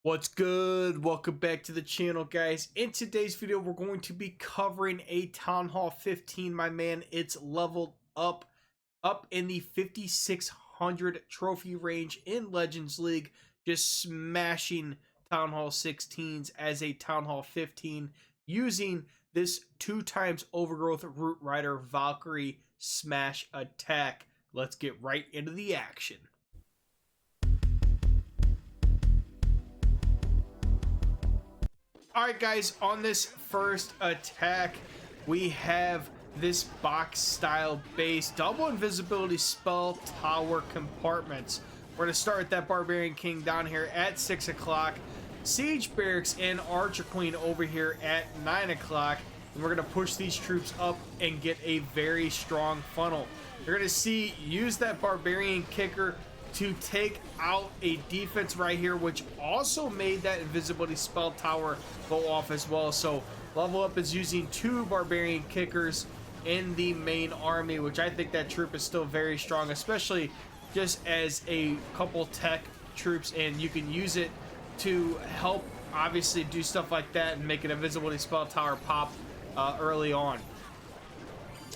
What's good? Welcome back to the channel, guys. In today's video, we're going to be covering a Town Hall 15, my man. It's leveled up in the 5600 trophy range in Legends League, just smashing Town Hall 16s as a Town Hall 15 using this 2x Overgrowth Root Rider Valkyrie smash attack. Let's get right into the action. Alright guys, on this first attack, we have this box style base, double invisibility spell tower compartments. We're going to start with that Barbarian King down here at 6 o'clock, Siege Barracks and Archer Queen over here at 9 o'clock, and we're going to push these troops up and get a very strong funnel. You're going to see, use that Barbarian Kicker to take out a defense right here, which also made that invisibility spell tower go off as well. So level up is using 2 Barbarian Kickers in the main army, which I think that troop is still very strong, especially just as a couple tech troops, and you can use it to help obviously do stuff like that and make an invisibility spell tower pop early on.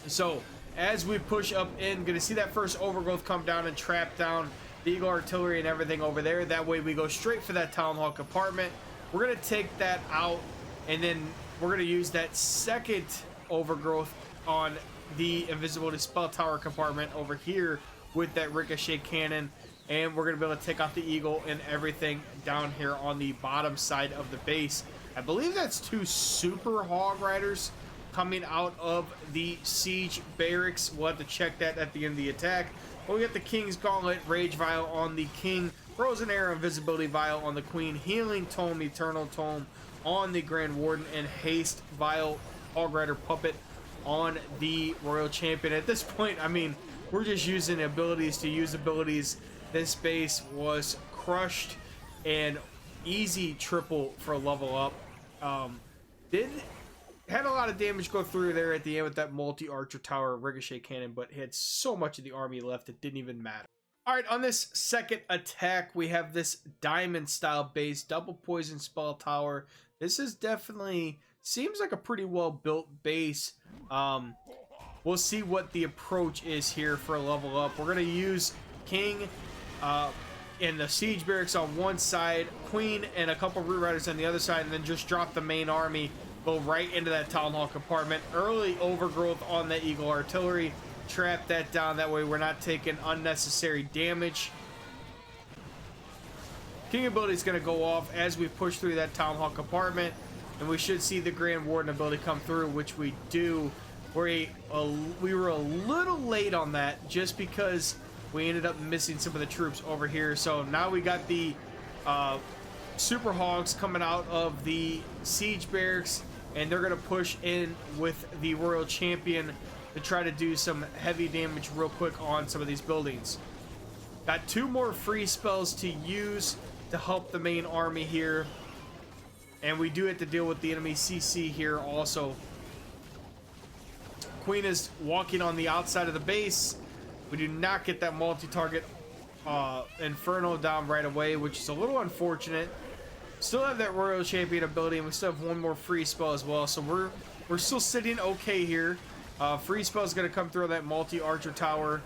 So as we push up in, gonna see that first Overgrowth come down and trap down the Eagle Artillery and everything over there. That way we go straight for that Town Hall compartment. We're gonna take that out, and then we're gonna use that second Overgrowth on the invisibility spell tower compartment over here with that ricochet cannon, and we're gonna be able to take out the Eagle and everything down here on the bottom side of the base. I believe that's 2 super hog riders coming out of the siege barracks. We'll have to check that at the end of the attack. But we got the King's Gauntlet, Rage Vial on the King, Frozen Arrow, Invisibility Vial on the Queen, Healing Tome, Eternal Tome on the Grand Warden, and Haste Vial, Hog Rider Puppet on the Royal Champion. At this point, I mean, we're just using abilities to use abilities. This base was crushed and easy triple for a level up. Had a lot of damage go through there at the end with that multi-archer tower ricochet cannon, but had so much of the army left it didn't even matter. All right, on this second attack, we have this diamond style base, double poison spell tower. This is definitely seems like a pretty well built base. We'll see what the approach is here for a level up. We're gonna use King and the siege barracks on one side, Queen and a couple root riders on the other side, and then just drop the main army. Go right into that Town Hall compartment. Early Overgrowth on the Eagle Artillery. Trap that down. That way we're not taking unnecessary damage. King ability is going to go off as we push through that Town Hall compartment. And we should see the Grand Warden ability come through, which we do. We were a little late on that just because we ended up missing some of the troops over here. So now we got the Super Hogs coming out of the Siege Barracks, and they're going to push in with the Royal Champion to try to do some heavy damage real quick on some of these buildings. Got 2 more free spells to use to help the main army here, and we do have to deal with the enemy CC here also. Queen is walking on the outside of the base. We do not get that multi-target Inferno down right away, which is a little unfortunate. Still have that Royal Champion ability, and we still have 1 more free spell as well, so we're still sitting okay here. Free spell is going to come through that multi-archer tower.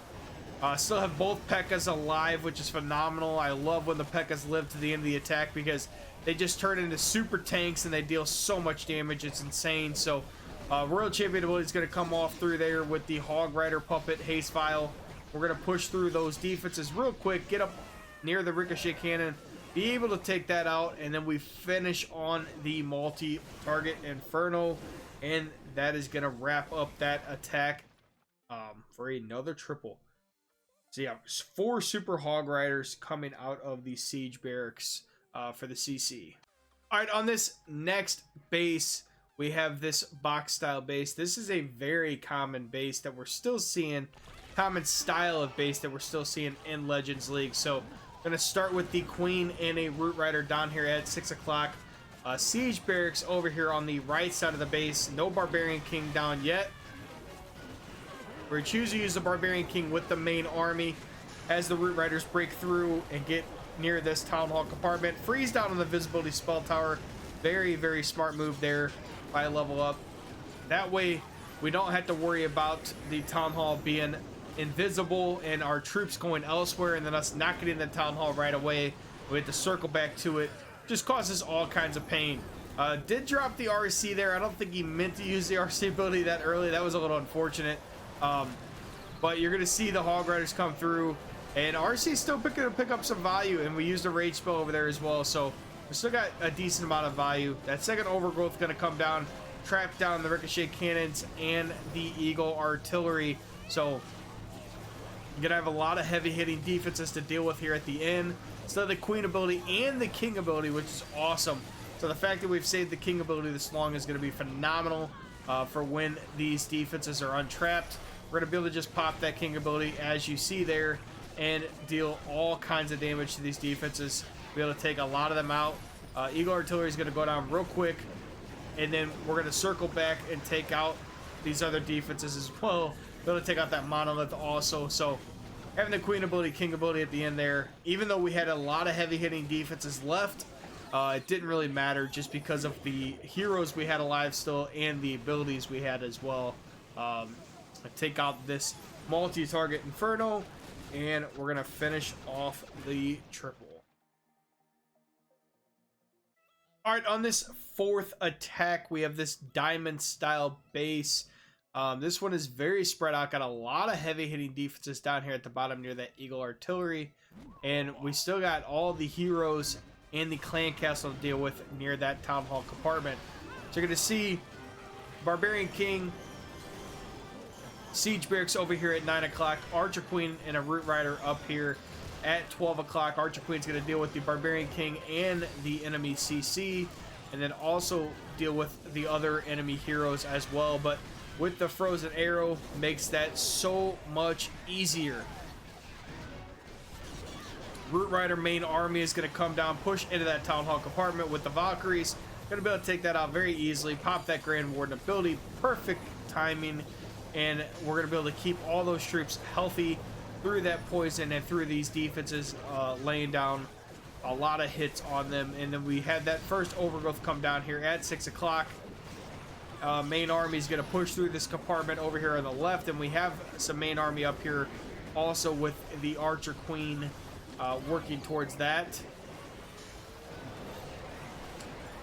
Still have both P.E.K.K.A.s alive, which is phenomenal. I love when the P.E.K.K.A.s live to the end of the attack because they just turn into super tanks and they deal so much damage. It's insane. So Royal Champion ability is going to come off through there with the Hog Rider Puppet, Haste Vial. We're going to push through those defenses real quick, get up near the ricochet cannon, be able to take that out, and then we finish on the multi-target Inferno, and that is going to wrap up that attack for another triple. So yeah, 4 Super Hog Riders coming out of the Siege Barracks for the CC. All right, on this next base, we have this box style base. This is a very common base that we're still seeing, common style of base that we're still seeing in Legends League. So going to start with the Queen and a Root Rider down here at 6 o'clock. Siege Barracks over here on the right side of the base. No Barbarian King down yet. We're choosing to use the Barbarian King with the main army as the Root Riders break through and get near this town hall compartment. Freeze down on the visibility spell tower. Very, very smart move there by level up. That way we don't have to worry about the town hall being invisible and our troops going elsewhere and then us not getting the town hall right away. We have to circle back to it. Just causes all kinds of pain. Did drop the RC there. I don't think he meant to use the RC ability that early. That was a little unfortunate. But you're going to see the Hog Riders come through. And RC still pick up some value. And we used a rage spell over there as well. So we still got a decent amount of value. That second overgrowth is going to come down. Trap down the ricochet cannons and the Eagle artillery. So you're going to have a lot of heavy hitting defenses to deal with here at the end. Still the Queen ability and the King ability, which is awesome. So the fact that we've saved the King ability this long is going to be phenomenal for when these defenses are untrapped. We're going to be able to just pop that King ability as you see there and deal all kinds of damage to these defenses. Be able to take a lot of them out. Eagle artillery is going to go down real quick, and then we're going to circle back and take out these other defenses as well. Be able to take out that monolith also. So having the Queen ability, King ability at the end there, even though we had a lot of heavy hitting defenses left, it didn't really matter just because of the heroes we had alive still and the abilities we had as well. Take out this multi-target Inferno, and we're going to finish off the triple. All right, on this fourth attack, we have this diamond-style base. This one is very spread out. Got a lot of heavy-hitting defenses down here at the bottom near that Eagle artillery. And we still got all the heroes and the clan castle to deal with near that town hall compartment. So you're going to see Barbarian King, Siege Barracks over here at 9 o'clock, Archer Queen and a Root Rider up here at 12 o'clock. Archer Queen's going to deal with the Barbarian King and the enemy CC, and then also deal with the other enemy heroes as well. But with the Frozen Arrow, makes that so much easier. Root Rider main army is going to come down, push into that Town Hall compartment with the Valkyries. Going to be able to take that out very easily. Pop that Grand Warden ability. Perfect timing. And we're going to be able to keep all those troops healthy through that poison and through these defenses, laying down a lot of hits on them. And then we had that first overgrowth come down here at 6 o'clock. Main army is going to push through this compartment over here on the left. And we have some main army up here also with the Archer Queen working towards that.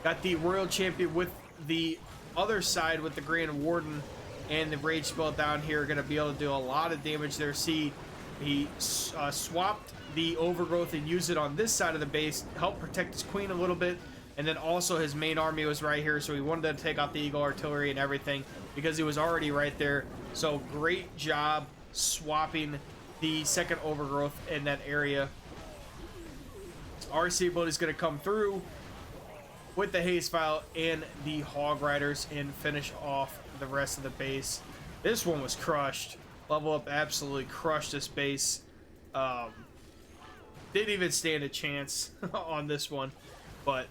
Got the Royal Champion with the other side with the Grand Warden and the Rage Spell down here. Going to be able to do a lot of damage there. See, he swapped the Overgrowth and used it on this side of the base, help protect his Queen a little bit. And then also his main army was right here, so he wanted to take out the Eagle Artillery and everything because he was already right there. So great job swapping the second Overgrowth in that area. RC ability is going to come through with the Haze File and the Hog Riders and finish off the rest of the base. This one was crushed. Level Up absolutely crushed this base. Didn't even stand a chance on this one, but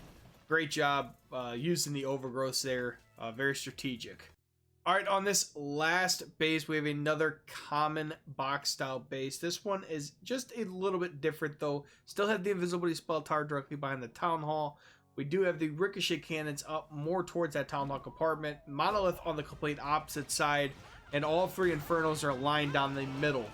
great job using the Overgrowths there. Very strategic. All right, on this last base, we have another common box style base. This one is just a little bit different though. Still have the invisibility spell tower directly behind the town hall. We do have the ricochet cannons up more towards that town hall compartment. Monolith on the complete opposite side, and all three infernos are lined down the middle.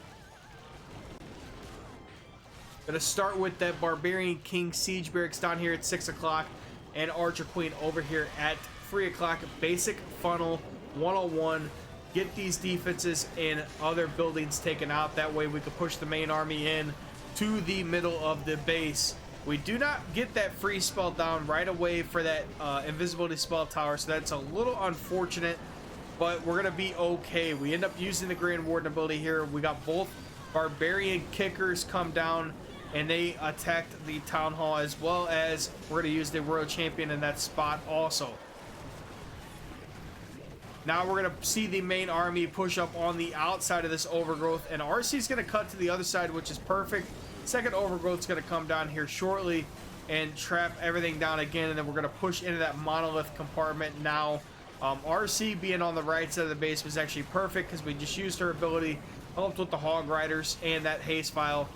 Gonna start with that Barbarian King Siege Barracks down here at 6 o'clock, and Archer Queen over here at 3 o'clock. Basic funnel 101. Get these defenses and other buildings taken out. That way we can push the main army in to the middle of the base. We do not get that free spell down right away for that invisibility spell tower, so that's a little unfortunate, but we're gonna be okay. We end up using the Grand Warden ability here. We got both Barbarian Kickers come down and they attacked the town hall, as well as we're gonna use the Royal Champion in that spot also. Now we're gonna see the main army push up on the outside of this Overgrowth, and RC is gonna cut to the other side, which is perfect. Second Overgrowth is gonna come down here shortly and trap everything down again, and then we're gonna push into that Monolith compartment now. RC being on the right side of the base was actually perfect because we just used her ability, helped with the Hog Riders and that Haze File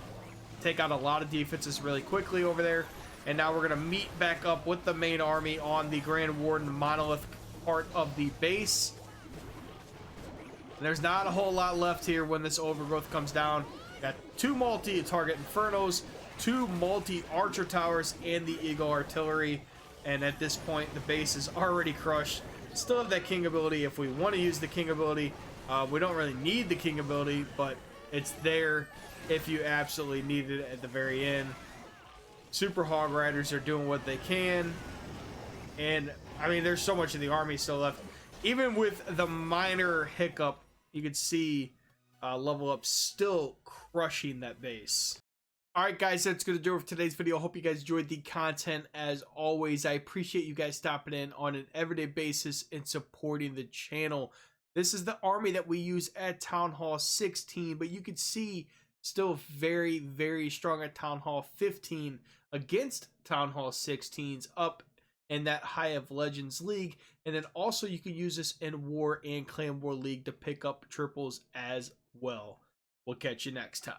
take out a lot of defenses really quickly over there. And now we're going to meet back up with the main army on the Grand Warden Monolith part of the base. And there's not a whole lot left here when this Overgrowth comes down. Got 2 multi-target Infernos, 2 multi-archer towers, and the Eagle Artillery. And at this point, the base is already crushed. Still have that King ability if we want to use the King ability. We don't really need the King ability, but it's there if you absolutely need it at the very end. Super Hog Riders are doing what they can. And, I mean, there's so much of the army still left. Even with the minor hiccup, you can see level up still crushing that base. Alright guys, that's going to do it for today's video. I hope you guys enjoyed the content. As always, I appreciate you guys stopping in on an everyday basis and supporting the channel. This is the army that we use at Town Hall 16, but you can see still very, very strong at Town Hall 15 against Town Hall 16s up in that High of Legends League. And then also you can use this in War and Clan War League to pick up triples as well. We'll catch you next time.